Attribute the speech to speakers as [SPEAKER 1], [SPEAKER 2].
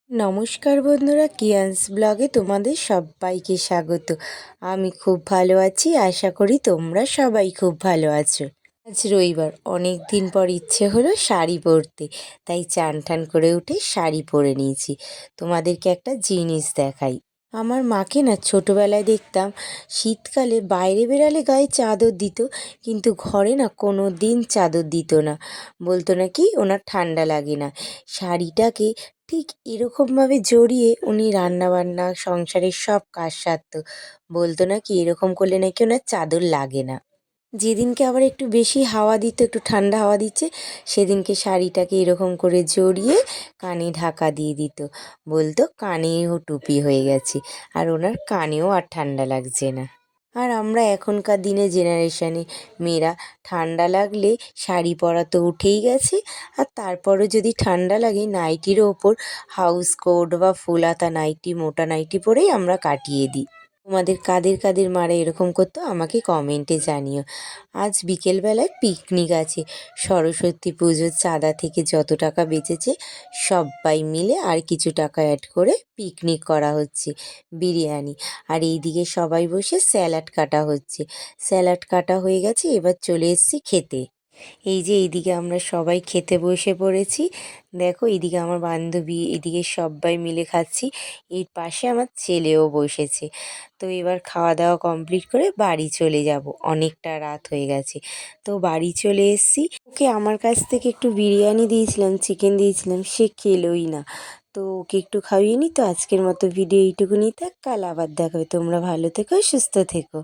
[SPEAKER 1] নমস্কার বন্ধুরা, কিয়ান্স ব্লগে তোমাদের সবাইকে স্বাগত। আমি খুব ভালো আছি, আশা করি তোমরা সবাই খুব ভালো আছো। আজ রবিবার, অনেক দিন পর ইচ্ছে হলো শাড়ি পরতে, তাই চান টান করে উঠে শাড়ি পরে নিয়েছি। তোমাদেরকে একটা জিনিস দেখাই। আমার মাকে না ছোটোবেলায় দেখতাম শীতকালে বাইরে বেরালে গায়ে চাদর দিত, কিন্তু ঘরে না কোনো দিন চাদর দিত না। বলতো নাকি ওনার ঠান্ডা লাগে না। শাড়িটাকে ঠিক এরকমভাবে জড়িয়ে উনি রান্নাবান্না সংসারের সব কাজ সারত। বলতো নাকি এরকম করলে নাকি ওনার চাদর লাগে না। যেদিনকে আবার একটু বেশি হাওয়া দিত, একটু ঠান্ডা হাওয়া দিচ্ছে, সেদিনকে শাড়িটাকে এরকম করে জড়িয়ে কানে ঢাকা দিয়ে দিত। বলতো কানেও টুপি হয়ে গেছে, আর ওনার কানেও আর ঠান্ডা লাগছে না। আর আমরা এখনকার দিনে জেনারেশানে মেয়েরা ঠান্ডা লাগলে শাড়ি পরা তো উঠেই গেছে, আর তারপরও যদি ঠান্ডা লাগে নাইটির ওপর হাউস কোট বা ফুল হাতা নাইটি, মোটা নাইটি পরেই আমরা কাটিয়ে দিই। তোমাদের কাদের কাদের মারা এরকম করতো আমাকে কমেন্টে জানিও। আজ বিকেলবেলায় পিকনিক আছে। সরস্বতী পুজোর চাঁদা থেকে যত টাকা বেঁচেছে সবাই মিলে আর কিছু টাকা অ্যাড করে পিকনিক করা হচ্ছে, বিরিয়ানি। আর এইদিকে সবাই বসে স্যালাড কাটা হচ্ছে। স্যালাড কাটা হয়ে গেছে, এবার চলে এসেছি খেতে। এই যে এইদিকে আমরা সবাই খেতে বসে পড়েছি। দেখো এইদিকে আমার বান্ধবী, এদিকে সবাই মিলে খাচ্ছি। এর পাশে আমার ছেলেও বসেছে। তো এবার খাওয়া দাওয়া কমপ্লিট করে বাড়ি চলে যাব, অনেকটা রাত হয়ে গেছে। তো বাড়ি চলে এসেছি। ওকে আমার কাছ থেকে একটু বিরিয়ানি দিয়েছিলাম, চিকেন দিয়েছিলাম, সে খেলোই না। তো ওকে একটু খাইয়ে নি। তো আজকের মতো ভিডিও এইটুকুনি থাক, কাল আবার দেখাবে। তোমরা ভালো থেকো, সুস্থ থেকো।